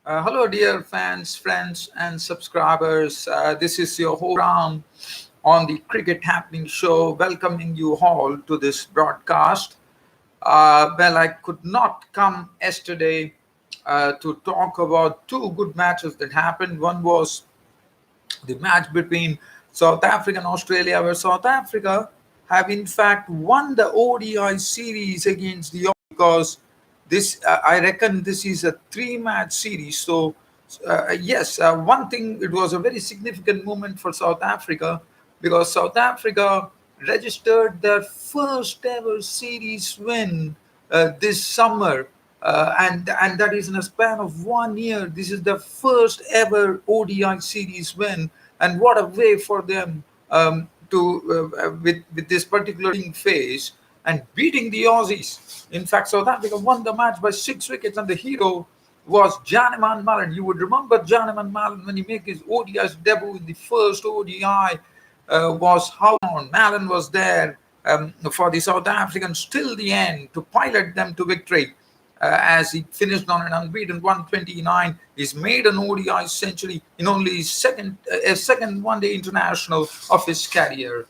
Hello, dear fans, friends, and subscribers. This is your host Ram on the Cricket Happening Show, welcoming you all to this broadcast. Well, I could not come yesterday to talk about two good matches that happened. One was the match between South Africa and Australia, where South Africa have in fact won the ODI series against the Aussies because this I reckon this is a three-match series. So yes, one thing, it was a very significant moment for South Africa because South Africa registered their first ever series win this summer. And that is in a span of 1 year. This is the first ever ODI series win, and what a way for them to with this particular phase and beating the Aussies. In fact, South Africa won the match by 6 wickets, and the hero was Janeman Mallon. You would remember Janeman Mallon when he made his ODI debut in the first ODI. Was how on Mallon was there for the South Africans till the end to pilot them to victory. As he finished on an unbeaten 129, he's made an ODI century in only his second one-day international of his career.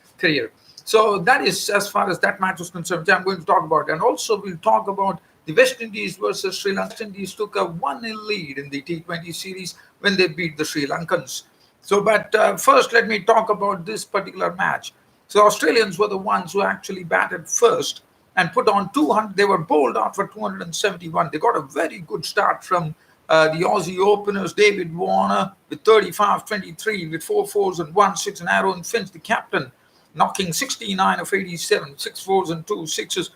So that is as far as that match was concerned, which I'm going to talk about. And also we'll talk about the West Indies versus Sri Lanka. West Indies took a 1-0 lead in the T20 series when they beat the Sri Lankans. So, but first, let me talk about this particular match. So, Australians were the ones who actually batted first and put on 200. They were bowled out for 271. They got a very good start from the Aussie openers, David Warner, with 35-23, with 4 fours and 1 6, and Aaron Finch, the captain, knocking 69 of 87, 6 fours and 2 6s.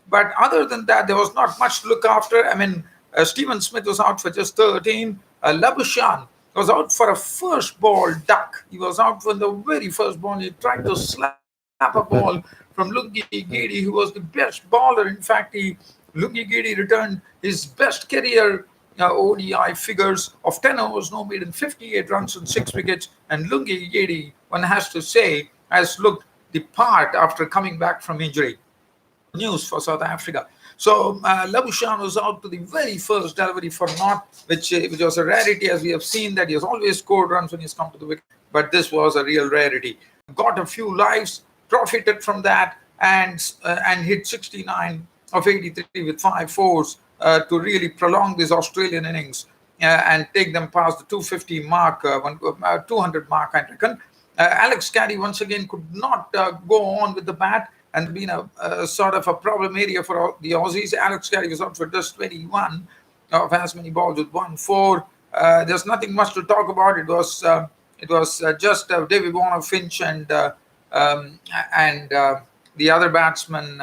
But other than that, there was not much to look after. I mean, Stephen Smith was out for just 13. Labuschagne was out for a first ball duck. He was out for the very first ball. He tried to slap a ball from Lungi Giri, who was the best bowler. In fact, Lungi Giri returned his best career ODI figures of 10 overs, no made, and 58 runs and 6 wickets. And Lungi Giri, one has to say, has looked the part after coming back from injury. Good news for South Africa. So Labuschagne was out to the very first delivery for Knott, which was a rarity, as we have seen that he has always scored runs when he's come to the wicket. But this was a real rarity. Got a few lives, profited from that, and hit 69 of 83 with 5 fours to really prolong this Australian innings and take them past the 250 mark, 200 mark, I reckon. Alex Carey once again could not go on with the bat and been a sort of a problem area for the Aussies. Alex Carey was out for just 21 of as many balls with 1 4. There's nothing much to talk about. It was just David Warner, Finch, and the other batsman.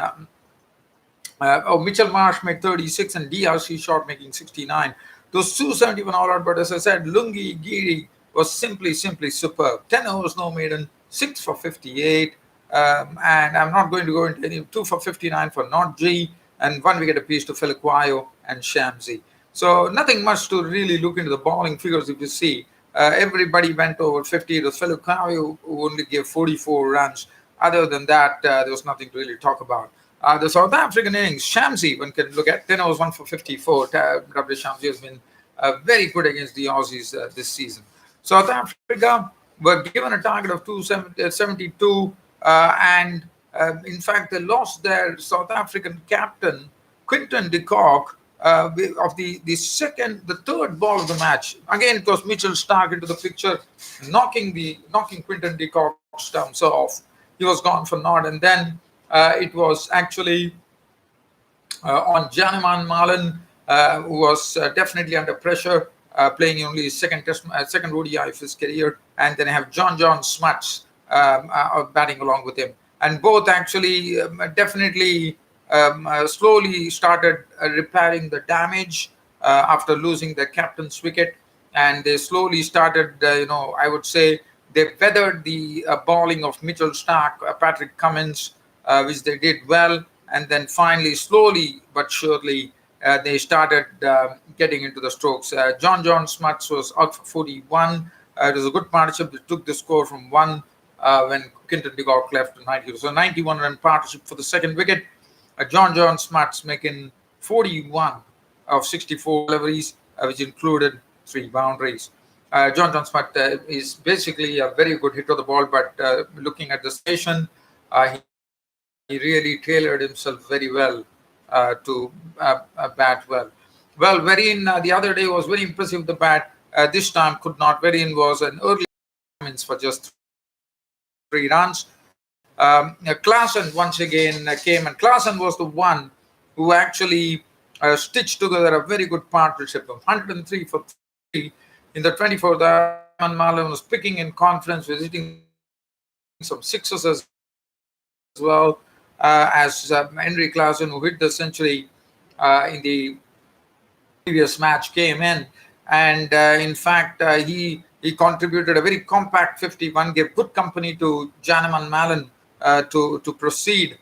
Mitchell Marsh made 36 and DRC shot making 69. Those 271 all out, but as I said, Lungi Giri was simply superb. 10 overs, no maiden, 6 for 58. And I'm not going to go into any 2 for 59 for Not G, and 1 wicket apiece to Felukayo and Shamsi. So nothing much to really look into the bowling figures. If you see, everybody went over 50. It was Felukayo who only gave 44 runs. Other than that, there was nothing to really talk about. The South African innings, Shamsi, one can look at 10 overs, 1 for 54. W. Shamsi has been very good against the Aussies this season. South Africa were given a target of 272. And in fact, they lost their South African captain, Quinton de Kock, of the third ball of the match. Again, it was Mitchell Starc into the picture, knocking Quinton de Kock's stumps off. He was gone for naught, and then it was actually on Janeman Mallon, who was definitely under pressure, playing only his second ODI of his career, and then I have John Smuts batting along with him, and both actually definitely slowly started repairing the damage after losing their captain's wicket, and they slowly started, I would say they weathered the bowling of Mitchell Starc, Patrick Cummins, which they did well, and then finally, slowly but surely, they started getting into the strokes. John Smuts was out for 41. It was a good partnership. They took the score from 1 when Quinton de Kock left to 90. So 91-run partnership for the second wicket. John Smuts making 41 of 64 deliveries, which included 3 boundaries. John Smith is basically a very good hitter of the ball, but looking at the situation, he really tailored himself very well to bat well. Well, Verin the other day was very impressive with the bat. This time could not. Verin was an early performance for just 3 runs. Klaasen once again came, and Klaasen was the one who actually stitched together a very good partnership of 103 for 3 in the 24th. Malin was picking in confidence, was hitting some sixes as well as Henry Klaasen, who hit the century in the previous match, came in, and in fact he contributed a very compact 51, gave good company to Janeman Mallon to proceed.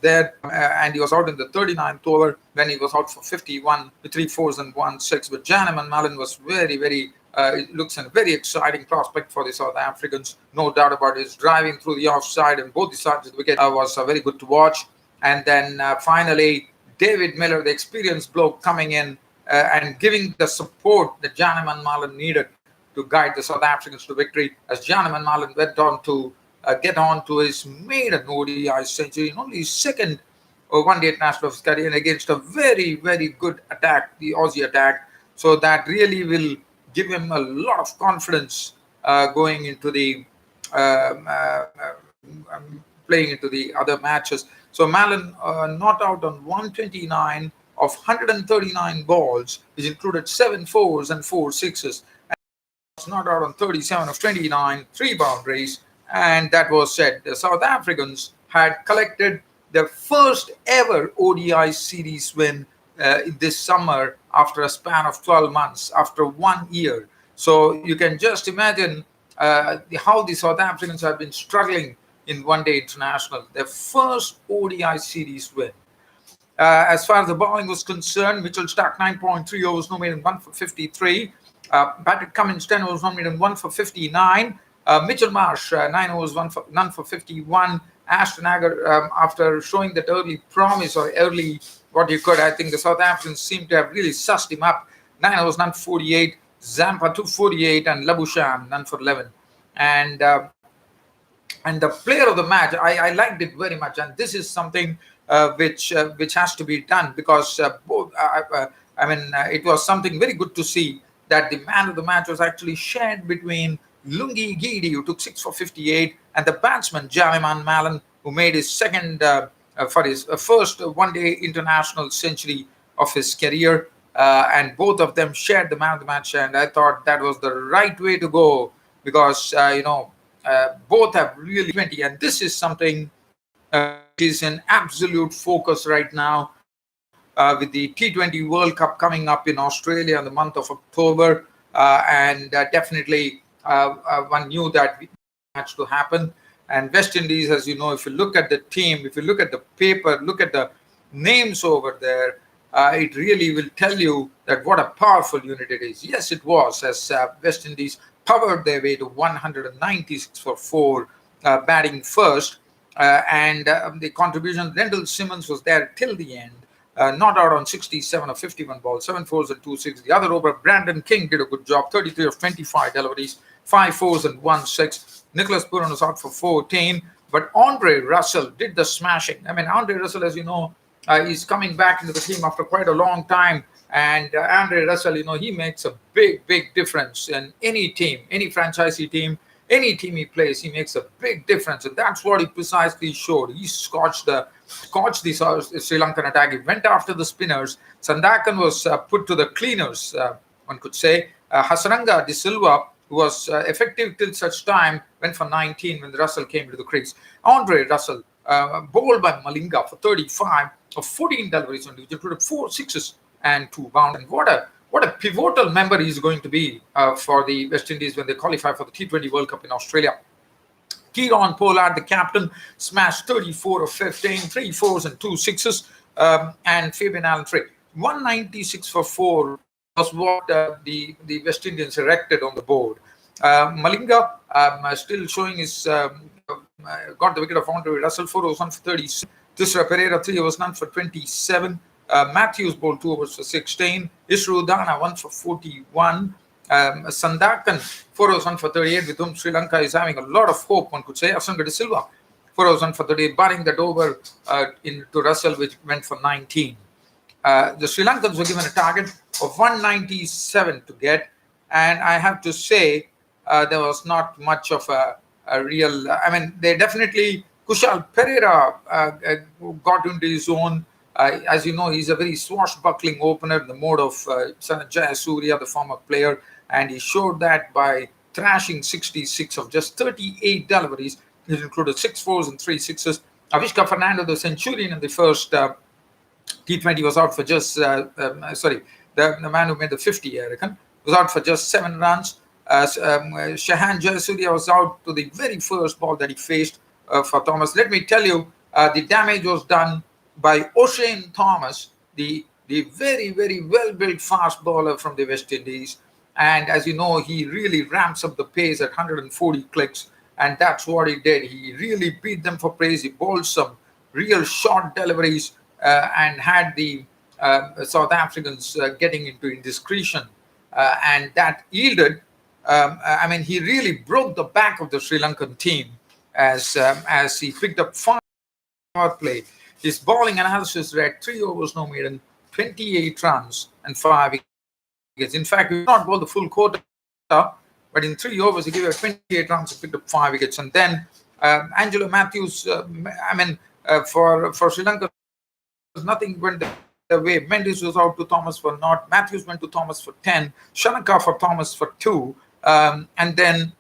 There and he was out in the 39th over when he was out for 51 with 3 fours and 1 6. But Janeman Mallon was very it looks a very exciting prospect for the South Africans, no doubt about it. His driving through the offside and both the sides of the wicket was very good to watch. And then finally, David Miller, the experienced bloke, coming in and giving the support that Janeman Mallon needed to guide the South Africans to victory, as Janeman Mallon went on to get on to his maiden ODI century in only his second one-day international of his career, and against a very good attack, the Aussie attack. So that really will give him a lot of confidence going into the playing into the other matches. So Mallon not out on 129 of 139 balls, which included 7 fours and 4 sixes. And was not out on 37 of 29, 3 boundaries. And that was said. The South Africans had collected their first ever ODI series win this summer after a span of 12 months, after 1 year. So you can just imagine how the South Africans have been struggling in one-day international. Their first ODI series win. As far as the bowling was concerned, Mitchell Starc 9.3 overs, no made in 1 for 53. Patrick Cummins 10 overs, 1 made in 1 for 59. Mitchell Marsh 9 overs, none for 51. Ashton Agar, after showing that early promise or early what you could, I think the South Africans seem to have really sussed him up. 9 overs, none for 48. Zampa 248 and Labuschagne none for 11. And the player of the match, I liked it very much, and this is something which has to be done, because it was something very good to see that the man of the match was actually shared between Lungi Gidi, who took 6 for 58, and the batsman Janeman Mallon, who made his second for his first one-day international century of his career, and both of them shared the man of the match, and I thought that was the right way to go, because both have really 20, and this is something which is an absolute focus right now with the T20 World Cup coming up in Australia in the month of October, and definitely one knew that match to happen. And West Indies, as you know, if you look at the team, if you look at the paper, look at the names over there, it really will tell you that what a powerful unit it is. Yes, it was, as West Indies powered their way to 196 for 4, batting first, and the contribution, Rendell Simmons was there till the end, not out on 67 of 51 balls, 7 fours and 2 6. The other over, Brandon King did a good job, 33 of 25 deliveries, 5 fours and 1 6. Nicholas Pooran was out for 14, but Andre Russell did the smashing. I mean, Andre Russell, as you know, is coming back into the team after quite a long time. And Andre Russell, he makes a big difference in any team, any franchisee team, any team he plays. He makes a big difference, and that's what he precisely showed. He scorched the Sri Lankan attack. He went after the spinners. Sandakan was put to the cleaners, one could say. Hasaranga De Silva, who was effective till such time, went for 19 when Russell came to the crease. Andre Russell, bowled by Malinga for 35 of 14 deliveries, which included 4 sixes and 2 bounds. And what a pivotal member he's going to be for the West Indies when they qualify for the T20 World Cup in Australia. Kieron Pollard, the captain, smashed 34 of 15, 3 fours and 2 sixes, and Fabian Allen 3. 196 for 4 was what the West Indians erected on the board. Malinga still showing his got the wicket of Andre Russell, 4 overs, 1 for 36. Thisra Pereira, 3 overs, none for 27. Matthews bowled 2 overs for 16. Isru Udana, 1 for 41. Sandakan, 4 overs for 38, with whom Sri Lanka is having a lot of hope, one could say. Asanka de Silva, 4 overs for 38, barring that over into Russell, which went for 19. The Sri Lankans were given a target of 197 to get, and I have to say there was not much of a real. I mean, they definitely Kushal Pereira got into his own. As you know, he's a very swashbuckling opener in the mode of Jayasuriya, the former player, and he showed that by thrashing 66 of just 38 deliveries. It included 6 fours and 3 sixes. Avishka Fernando, the centurion in the first T20, was out for just, the man who made the 50, I reckon, was out for just 7 runs. Shahan Jayasuriya was out to the very first ball that he faced for Thomas. Let me tell you, the damage was done by O'Shane Thomas, the very, very well-built fast bowler from the West Indies. And as you know, he really ramps up the pace at 140 clicks, and that's what he did. He really beat them for praise. He bowled some real short deliveries and had the South Africans getting into indiscretion, and that yielded. I mean, he really broke the back of the Sri Lankan team as he picked up 5 play. His bowling analysis read 3 overs, no maiden, 28 runs and 5 wickets. In fact, he did not bowl the full quota, but in 3 overs, he gave 28 runs and picked up 5 wickets. And then Angelo Matthews, for Sri Lanka, nothing went the way. Mendes was out to Thomas for naught. Matthews went to Thomas for 10. Shanaka for Thomas for 2. And then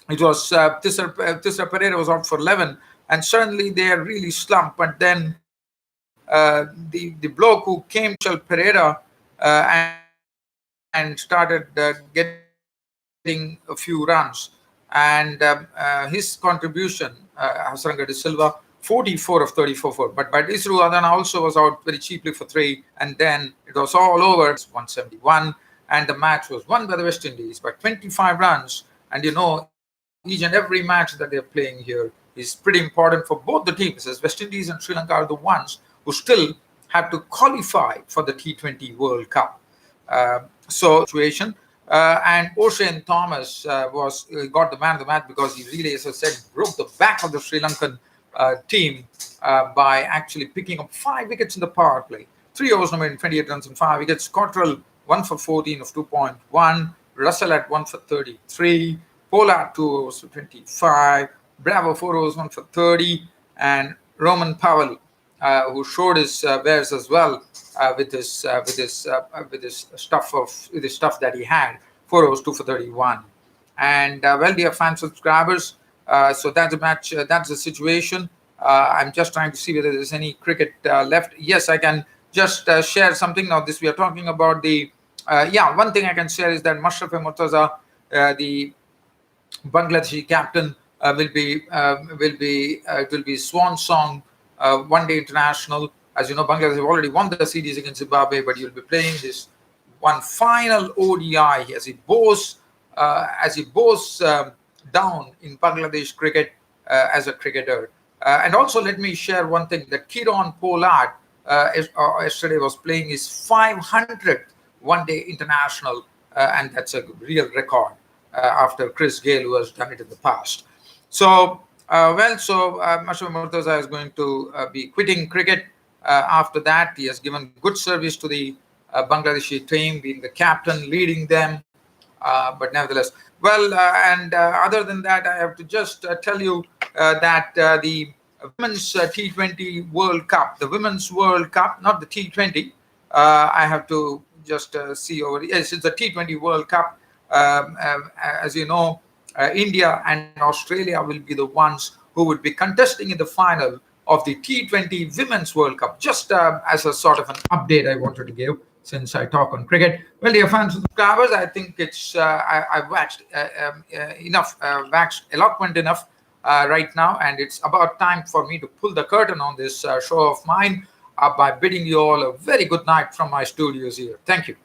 it was Tisra Pereira was out for 11. And suddenly they are really slumped. But then the bloke who came, Chal Pereira, and started getting a few runs. And his contribution, Hasranga de Silva, 44 of 34 for. But Isru Adana also was out very cheaply for 3. And then it was all over. It's 171. And the match was won by the West Indies by 25 runs. And you know, each and every match that they're playing here is pretty important for both the teams, as West Indies and Sri Lanka are the ones who still have to qualify for the T20 World Cup. Situation. And O'Shane Thomas got the man of the match because he really, as I said, broke the back of the Sri Lankan team by actually picking up 5 wickets in the power play. 3 overs, 28 runs and 5 wickets. Cottrell 1 for 14 of 2.1. Russell at 1 for 33. Pollard 2 overs for 25. Bravo 4 overs, 1 for 30. And Roman Powell, who showed his wares as well with his stuff that he had, 4 overs, 2 for 31. And well, dear fan subscribers, so that's a match. That's the situation. I'm just trying to see whether there's any cricket left. Yes, I can just share something now. This we are talking about the. One thing I can share is that Mashraf Murtaza, the Bangladeshi captain, will be swan song one-day international. As you know, Bangladesh have already won the series against Zimbabwe, but he'll be playing this one final ODI as he bows down in Bangladesh cricket as a cricketer. And also, let me share one thing: that Kieron Pollard yesterday was playing his 500th one-day international, and that's a real record after Chris Gale, who has done it in the past. So, Mashraf Murtaza is going to be quitting cricket. After that, he has given good service to the Bangladeshi team, being the captain, leading them. But nevertheless, other than that, I have to just tell you that the Women's T20 World Cup, the Women's World Cup, not the T20, I have to just see over. Yes, it's the T20 World Cup. As you know, India and Australia will be the ones who would be contesting in the final of the T20 Women's World Cup. Just as a sort of an update I wanted to give, since I talk on cricket. Well, dear fans and subscribers, I think it's I've waxed enough, waxed eloquent enough right now, and it's about time for me to pull the curtain on this show of mine by bidding you all a very good night from my studios here. Thank you.